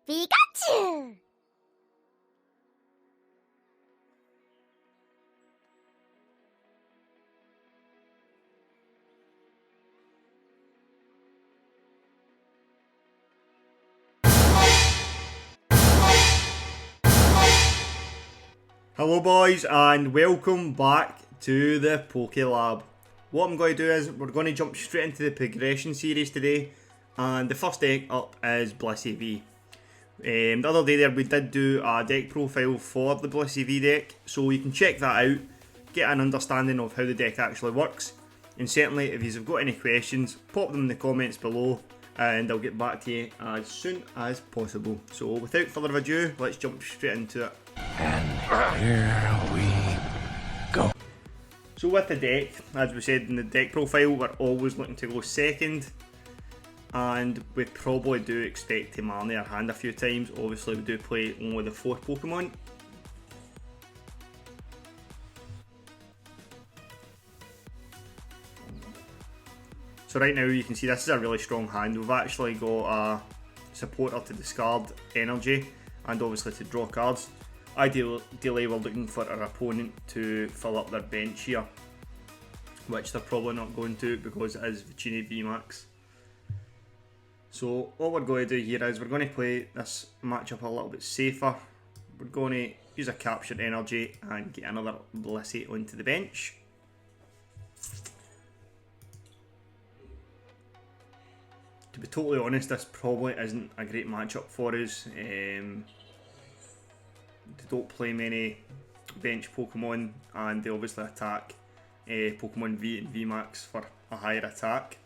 Pikachu! Hello boys and welcome back to the Poke Lab. What I'm going to do is we're going to jump straight into the progression series today, and the first deck up is Blissey V. The other day there we did do a deck profile for the Blissey V deck, so you can check that out, get an understanding of how the deck actually works, and certainly if you've got any questions, pop them in the comments below and I'll get back to you as soon as possible. So without further ado, let's jump straight into it. And here we go. So with the deck, as we said in the deck profile, we're always looking to go second, and we probably do expect to marny our hand a few times. Obviously we do play only the 4 Pokemon. So right now you can see this is a really strong hand. We've actually got a supporter to discard energy and obviously to draw cards. Ideally we're looking for our opponent to fill up their bench here, which they're probably not going to because it is Vicini VMAX. So what we're going to do here is we're going to play this matchup a little bit safer. We're going to use a captured energy and get another Blissey onto the bench. To be totally honest, this probably isn't a great matchup for us. They don't play many bench Pokemon, and they obviously attack Pokemon V and VMAX for a higher attack.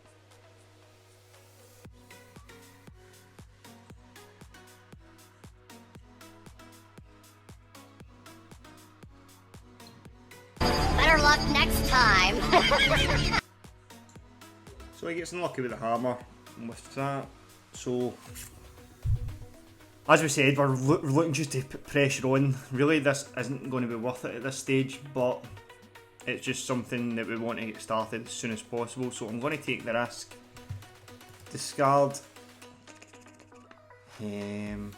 Better luck next time! So he gets unlucky with the hammer and with that. So as we said, we're looking just to put pressure on. Really this isn't going to be worth it at this stage, but it's just something that we want to get started as soon as possible. So I'm going to take the risk. Discard. We'll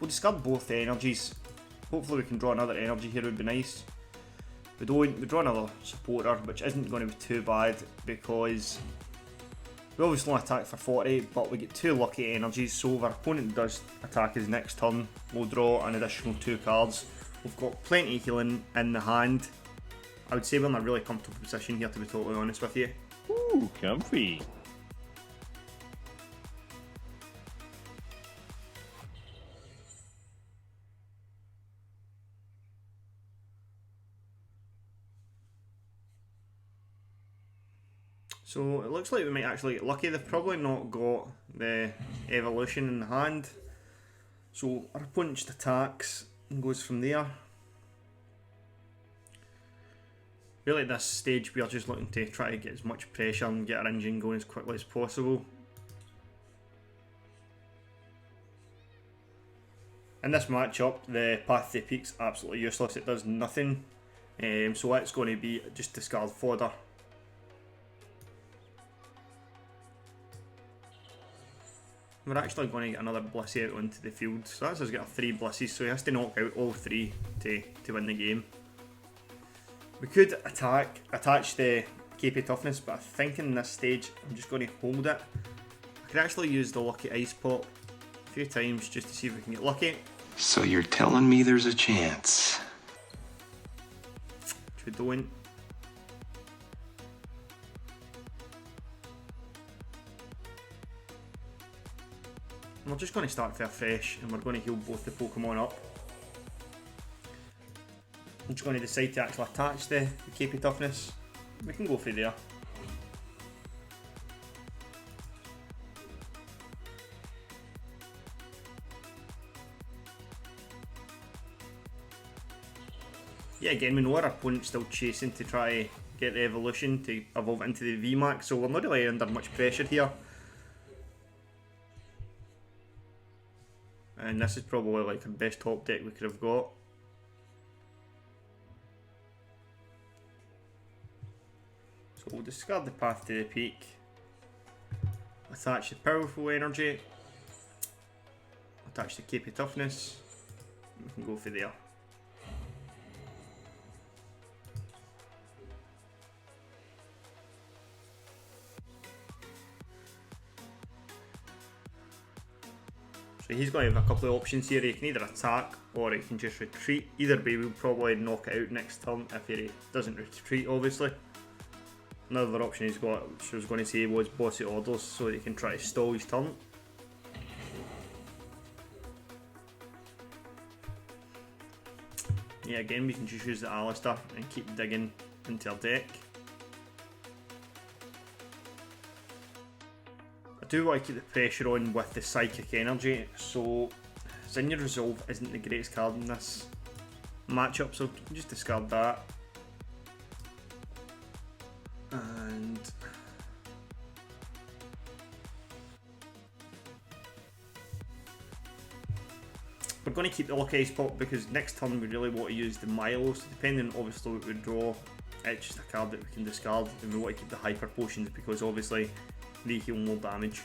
discard both energies. Hopefully we can draw another energy here, would be nice. We don't, we draw another supporter, which isn't going to be too bad because we obviously only attack for 40, but we get 2 lucky energies, so if our opponent does attack his next turn, we'll draw an additional 2 cards. We've got plenty of healing in the hand. I would say we're in a really comfortable position here, to be totally honest with you. Ooh, comfy. So it looks like we might actually get lucky. They've probably not got the evolution in the hand. So our opponent just attacks and goes from there. Really at this stage we are just looking to try to get as much pressure and get our engine going as quickly as possible. In this matchup, the Path to the Peak's absolutely useless. It does nothing. So it's going to be just discard fodder. We're actually going to get another Blissey out onto the field. So that's us got 3 Blisseys, so he has to knock out all 3 to win the game. We could attach the KP Toughness, but I think in this stage I'm just going to hold it. I could actually use the Lucky Ice Pot a few times just to see if we can get lucky. So you're telling me there's a chance? Which we don't. And we're just going to start fair fresh and we're going to heal both the Pokemon up. I'm just going to decide to actually attach the KP Toughness. We can go through there. Yeah, again, we know our opponent's still chasing to try get the evolution to evolve into the VMAX, so we're not really under much pressure here. And this is probably like the best top deck we could have got. So we'll discard the Path to the Peak. attach the powerful energy, attach the KP toughness, we can go for there. So he's going to have a couple of options here. He can either attack or he can just retreat. Either way will probably knock it out next turn if he doesn't retreat, obviously. Another option he's got, which I was going to say, was bossy orders, so that he can try to stall his turn. Yeah, again we can just use the Alistair and keep digging into our deck. I do want to keep the pressure on with the psychic energy, so Zinnia Resolve isn't the greatest card in this matchup, so just discard that. And we're going to keep the Lucky Ice Pop because next turn we really want to use the Milo, so depending on obviously what we draw, it's just a card that we can discard, and we want to keep the Hyper Potions because obviously they heal more damage.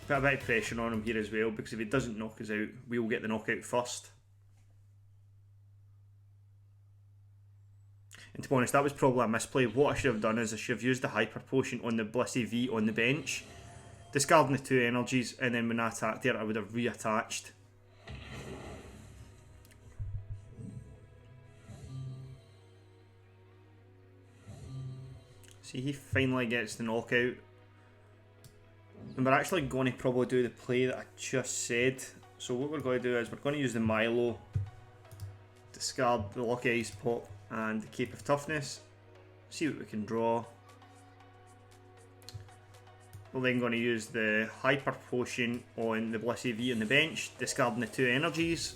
Put a bit of pressure on him here as well, because if he doesn't knock us out, we'll get the knockout first. And to be honest, that was probably a misplay. What I should have done is I should have used the Hyper Potion on the Blissey V on the bench, discarding the 2 energies, and then when I attacked there, I would have reattached. See, he finally gets the knockout. And we're actually going to probably do the play that I just said. So what we're going to do is we're going to use the Milo, discard the Lucky Ice Pop and the Cape of Toughness, see what we can draw. We're then going to use the Hyper Potion on the Blissey V on the bench, discarding the 2 energies.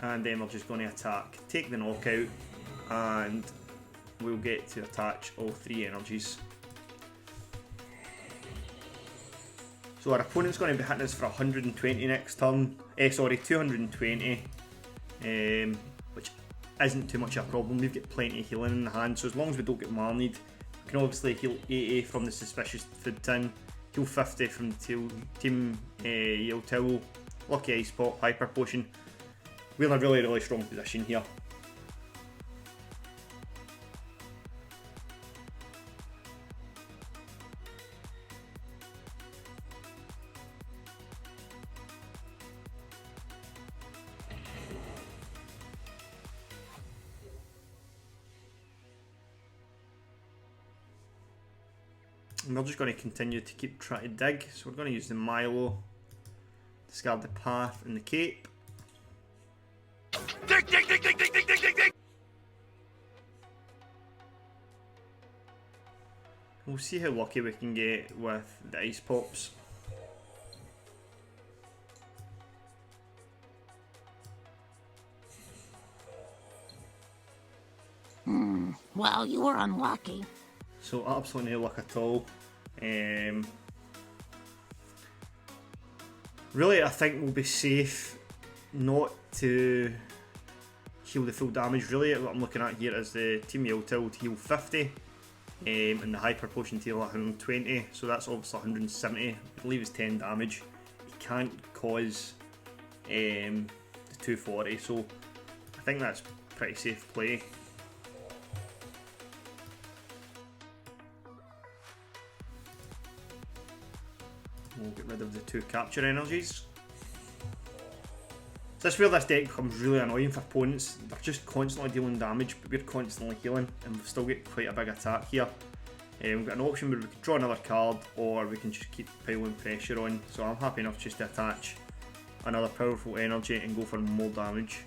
And then we're just going to attack, take the knockout, and we'll get to attach all 3 energies. So our opponent's going to be hitting us for 120 next turn, 220, which isn't too much of a problem. We've got plenty of healing in the hand, so as long as we don't get marnied, we can obviously heal 80 from the Suspicious Food Tin, heal 50 from the Team Yale Towel, Lucky Ice Pop, Hyper Potion. We're in a really strong position here. And we're just going to continue to keep trying to dig, so we're going to use the Milo, discard the Path and the Cape. Dig, dig, dig, dig, dig, dig, dig, dig, dig. We'll see how lucky we can get with the Ice Pops. Well, you were unlucky. So absolutely no luck at all. Really, I think we'll be safe not to heal the full damage. Really, what I'm looking at here is the Team Yeltil to heal 50, and the Hyper Potion to heal 120. So that's obviously 170. I believe it's 10 damage. He can't cause the 240. So I think that's pretty safe play. We'll get rid of the 2 capture energies. So this is where this deck becomes really annoying for opponents. They're just constantly dealing damage, but we're constantly healing, and we've still got quite a big attack here. We've got an option where we can draw another card, or we can just keep piling pressure on. So I'm happy enough just to attach another powerful energy and go for more damage.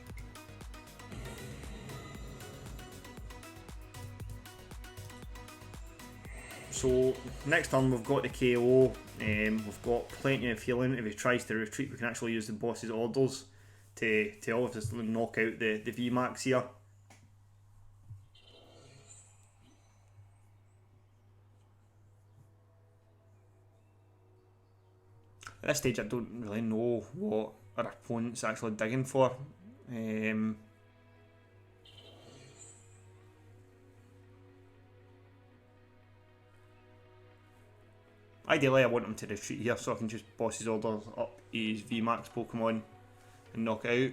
So next turn we've got the KO, we've got plenty of healing. If he tries to retreat, we can actually use the boss's orders to obviously knock out the VMAX here. At this stage I don't really know what our opponent's actually digging for. Ideally I want him to retreat here so I can just boss his orders up his VMAX Pokemon and knock it out.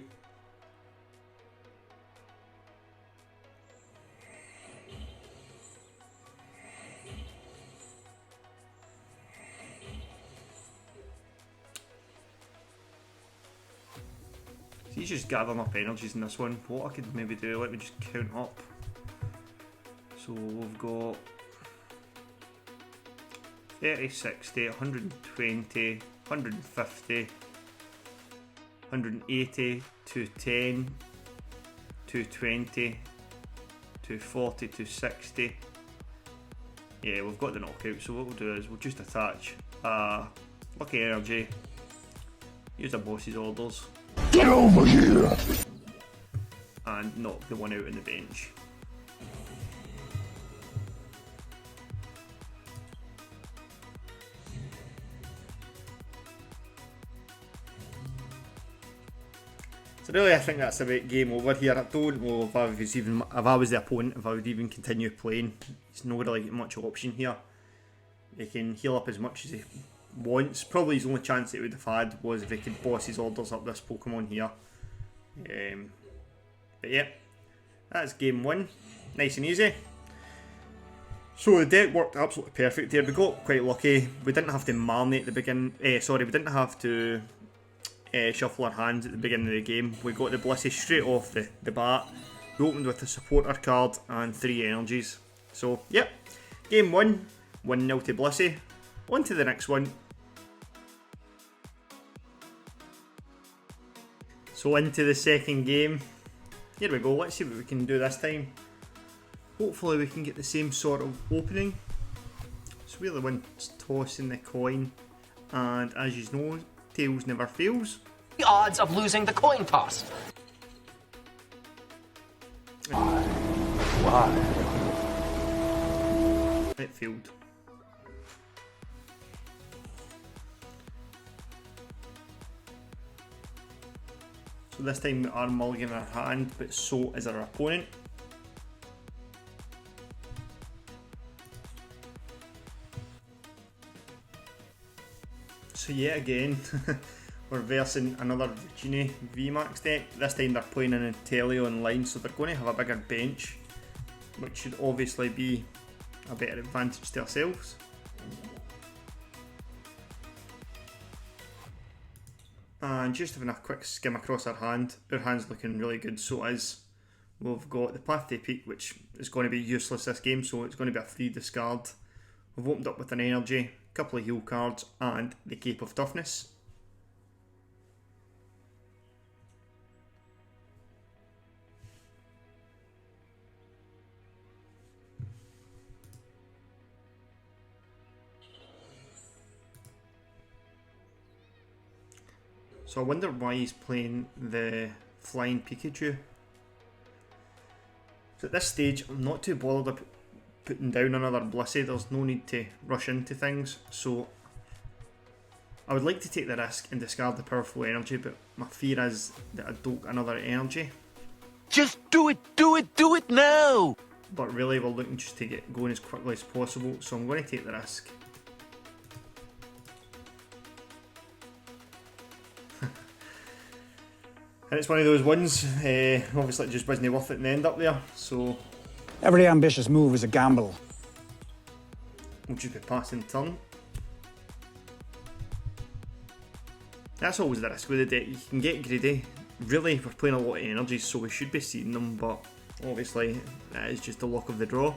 He's just gathering up energies in this one. What I could maybe do, let me just count up. So we've got 30, 60, 120, 150, 180, 210, 220, 240, 260. Yeah, we've got the knockout, so what we'll do is we'll just attach Lucky Energy, use the boss's orders. Get over here! And knock the one out on the bench. So really I think that's about game over here. I don't know if I was the opponent, if I would even continue playing. There's not really much option here. He can heal up as much as he wants. Probably his only chance he would have had was if he could boss his orders up this Pokemon here. But yeah, that's game one. Nice and easy. So the deck worked absolutely perfect here. We got quite lucky. We didn't have to marinate the beginning. We didn't have to shuffle our hands at the beginning of the game. We got the Blissey straight off the bat. We opened with a supporter card and 3 energies. So yep, game one, 1-0 to Blissey. On to the next one. So into the second game. Here we go, let's see what we can do this time. Hopefully we can get the same sort of opening. So we're the ones tossing the coin. And as you know, tails never fails. The odds of losing the coin toss. Why? It failed. So this time we are mulliganing our hand, but so is our opponent. So yet again, we're versing another Genie VMAX deck. This time they're playing an Intelio online, so they're going to have a bigger bench, which should obviously be a better advantage to ourselves. And just having a quick skim across our hand's looking really good, so is. We've got the Path to Peak, which is going to be useless this game, so it's going to be a free discard. We've opened up with an energy, a couple of heal cards, and the Cape of Toughness. So I wonder why he's playing the Flying Pikachu. So at this stage, I'm not too bothered about putting down another Blissey. There's no need to rush into things. So I would like to take the risk and discard the Powerful Energy, but my fear is that I don't get another energy. Just do it now! But really, we're looking just to get going as quickly as possible, so I'm going to take the risk. And it's one of those ones, obviously it just wasn't worth it in the end up there, so Every ambitious move is a gamble. we'll just be passing turn. That's always the risk with the deck, you can get greedy. Really, we're playing a lot of energies, so we should be seeing them, but obviously that is just the luck of the draw.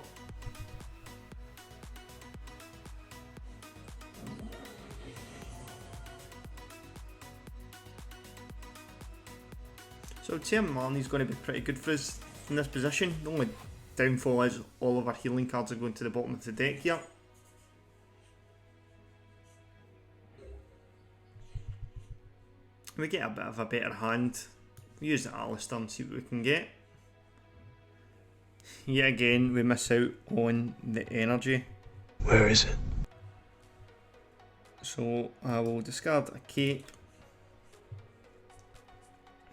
So I'd say Marnie's going to be pretty good for us in this position. The only downfall is all of our healing cards are going to the bottom of the deck here. We get a bit of a better hand. We use the Alistair and see what we can get. Yet again, we miss out on the energy. Where is it? So I will discard a cape.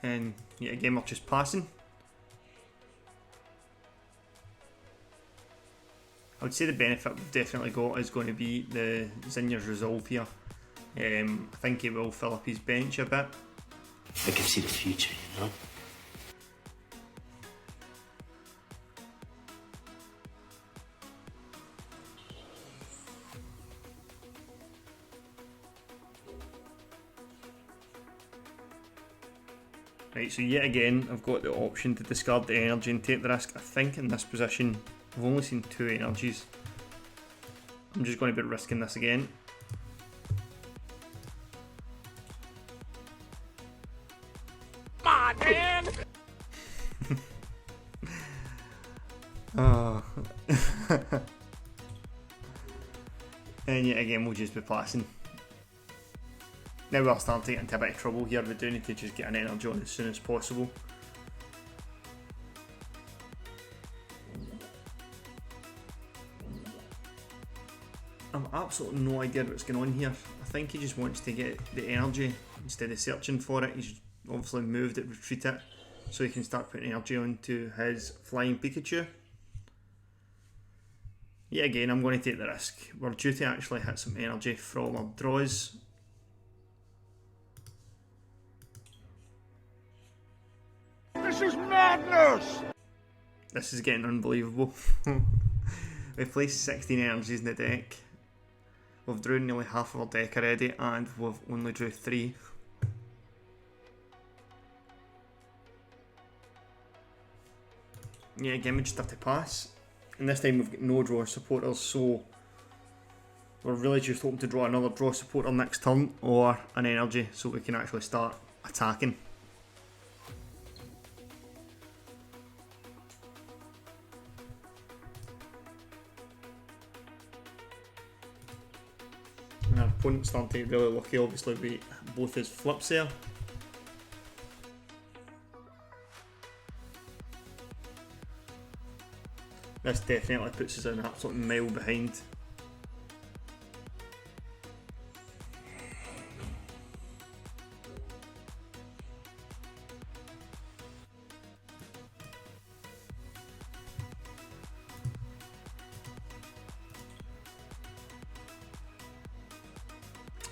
And yet again, we're just passing. I would say the benefit we've definitely got is going to be the Zinnia's Resolve here. I think he will fill up his bench a bit. I can see the future, you know? Right, so yet again, I've got the option to discard the energy and take the risk. I think in this position, I've only seen 2 energies. I'm just going to be risking this again. Come on, man! Oh. And yet again, we'll just be passing. Now we're starting to get into a bit of trouble here. We do need to just get an energy on as soon as possible. I've absolutely no idea what's going on here. I think he just wants to get the energy instead of searching for it. He's obviously moved it, retreat it, so he can start putting energy onto his flying Pikachu. Yet again, I'm going to take the risk. We're due to actually hit some energy from our draws. This is madness! This is getting unbelievable. We've placed 16 energies in the deck. We've drew nearly half of our deck already, and we've only drew 3. Yeah, again we just have to pass. And this time we've got no draw supporters, so we're really just hoping to draw another draw supporter next turn, or an energy, so we can actually start attacking. Our opponent's starting to get really lucky, obviously, with both his flips there. This definitely puts us an absolute mile behind.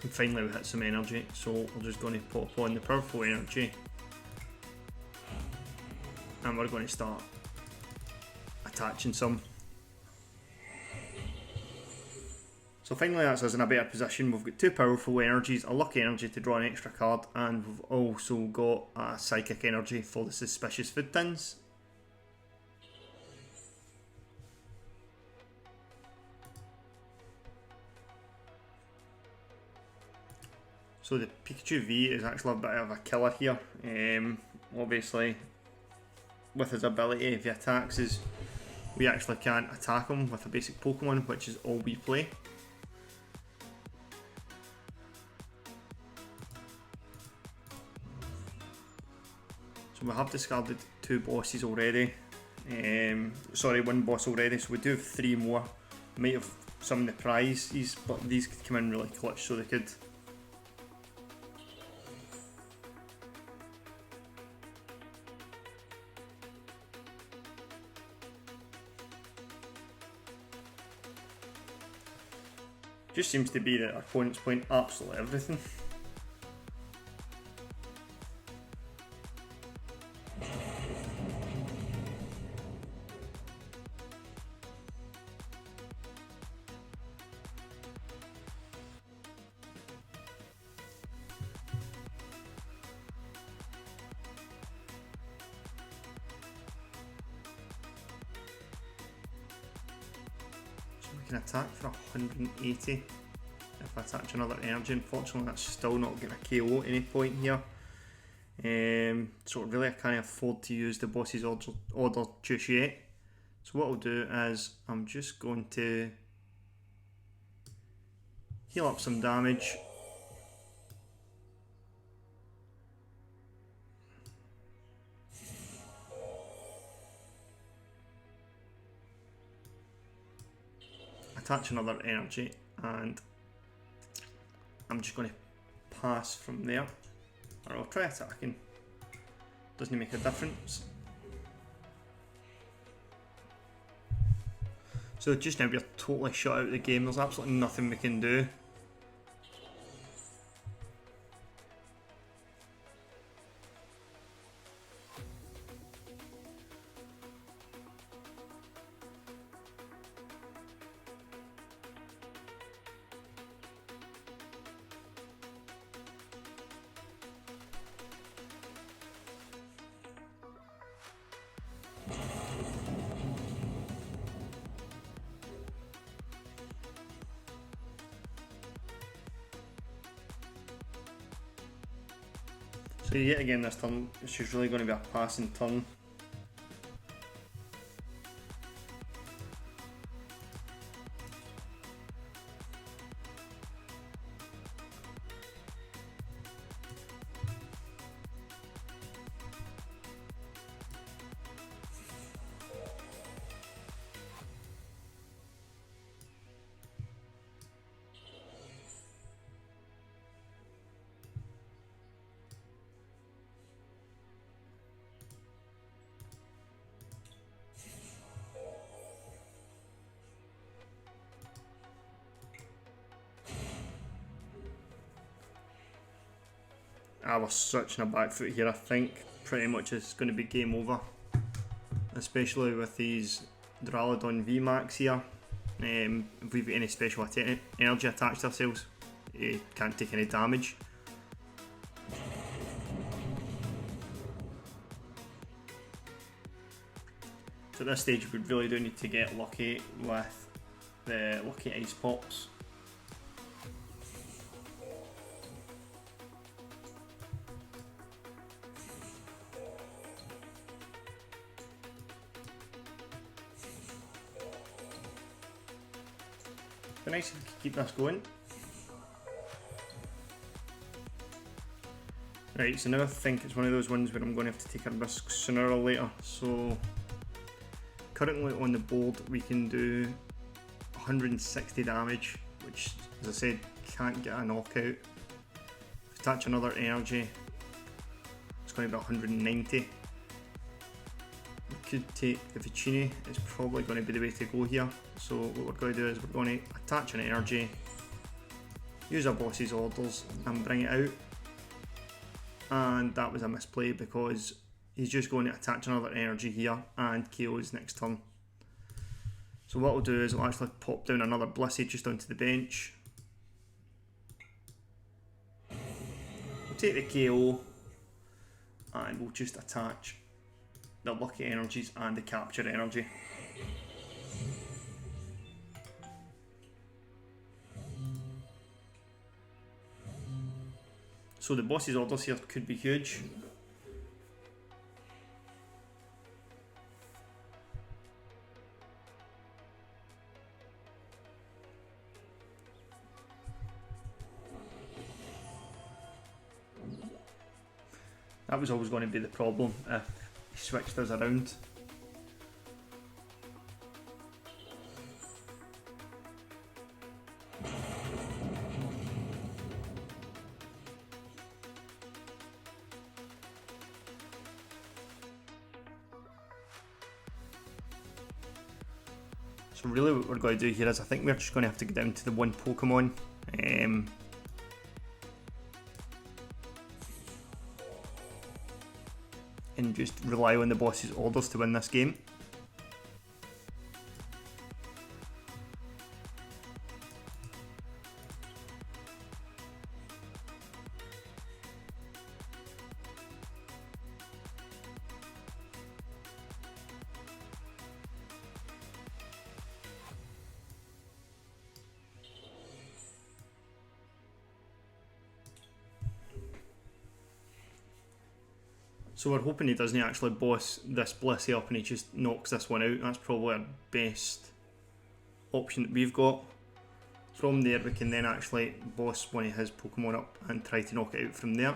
And finally we hit some energy, so we're just going to pop on the powerful energy. And we're going to start attaching some. So finally that's us in a better position. We've got 2 powerful energies, a lucky energy to draw an extra card, and we've also got a psychic energy for the suspicious food tins. So the Pikachu V is actually a bit of a killer here. Obviously, with his ability, if he attacks us, we actually can't attack him with a basic Pokemon, which is all we play. So we have discarded 2 bosses already. Sorry, 1 boss already, so we do have 3 more. We might have some of the prizes, but these could come in really clutch, so they could. Just seems to be that our opponent's playing absolutely everything. Can attack for 180 if I attach another energy. Unfortunately that's still not going to KO at any point here, so really I can't afford to use the boss's order just yet. So what I'll do is I'm just going to heal up some damage. Attach another energy, and I'm just going to pass from there, or I'll try attacking. Doesn't make a difference. So So just now we're totally shut out of the game. There's absolutely nothing we can do. So yet again this turn, it's just really going to be a passing turn. I was switching a back foot here. I think pretty much it's going to be game over, especially with these Duraludon VMAX here. If we've got any special energy attached to ourselves, it can't take any damage. So at this stage we really do need to get lucky with the lucky ice pops. Be nice if we could keep this going. Right, so now I think it's one of those ones where I'm going to have to take a risk sooner or later. So currently on the board we can do 160 damage, which as I said can't get a knockout. If we touch another energy, it's going to be 190. We could take the Vicini, it's probably going to be the way to go here. So what we're going to do is we're going to attach an energy, use our boss's orders and bring it out. And that was a misplay because he's just going to attach another energy here and KO his next turn. So what we'll do is we'll actually pop down another Blissey just onto the bench. We'll take the KO and we'll just attach the lucky energies and the capture energy. So the boss's orders here could be huge. That was always going to be the problem if he switched us around. So really what we're going to do here is I think we're just going to have to go down to the one Pokemon. And just rely on the boss's orders to win this game. So we're hoping he doesn't actually boss this Blissey up and he just knocks this one out. That's probably our best option that we've got. From there we can then actually boss one of his Pokemon up and try to knock it out from there.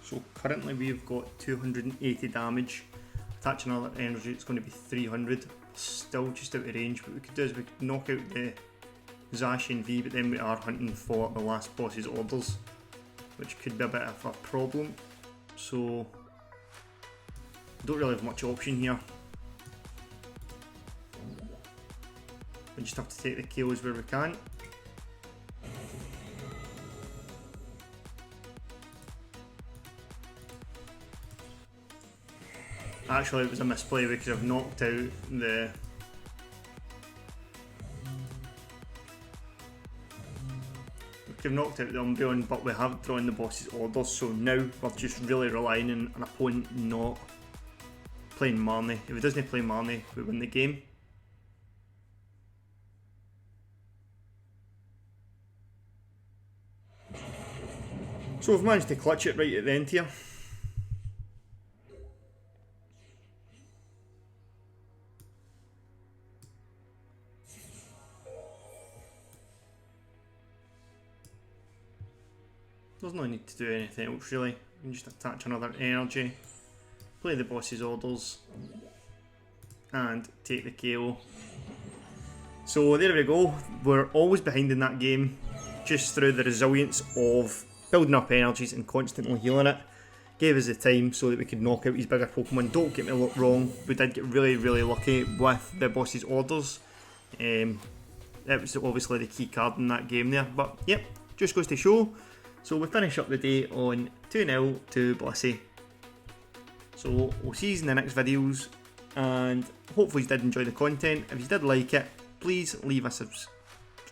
So currently we've got 280 damage. Attaching another energy, it's going to be 300. Still just out of range. What we could do is we could knock out the Zacian V, but then we are hunting for the last boss's orders, which could be a bit of a problem. So don't really have much option here. We just have to take the kills where we can. Actually, it was a misplay. We could have knocked out the Umbreon, but we haven't drawn the boss's orders, so now we're just really relying on an opponent not playing Marnie. If he doesn't play Marnie, we win the game. So we've managed to clutch it right at the end here. There's no need to do anything else really. You can just attach another energy, play the boss's orders, and take the KO. So there we go. We're always behind in that game, just through the resilience of building up energies and constantly healing it. Gave us the time so that we could knock out his bigger Pokemon. Don't get me wrong, we did get really lucky with the boss's orders. It was obviously the key card in that game there, but yep, just goes to show. So we finish up the day on 2-0 to Blissey. So we'll see you in the next videos, and hopefully you did enjoy the content. If you did like it, please leave a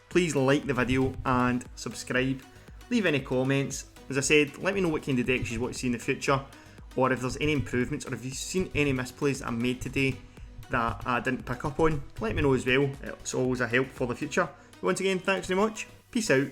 please like the video and subscribe. Leave any comments. As I said, let me know what kind of decks you want to see in the future, or if there's any improvements, or if you've seen any misplays I made today that I didn't pick up on, let me know as well. It's always a help for the future. Once again, thanks very much. Peace out.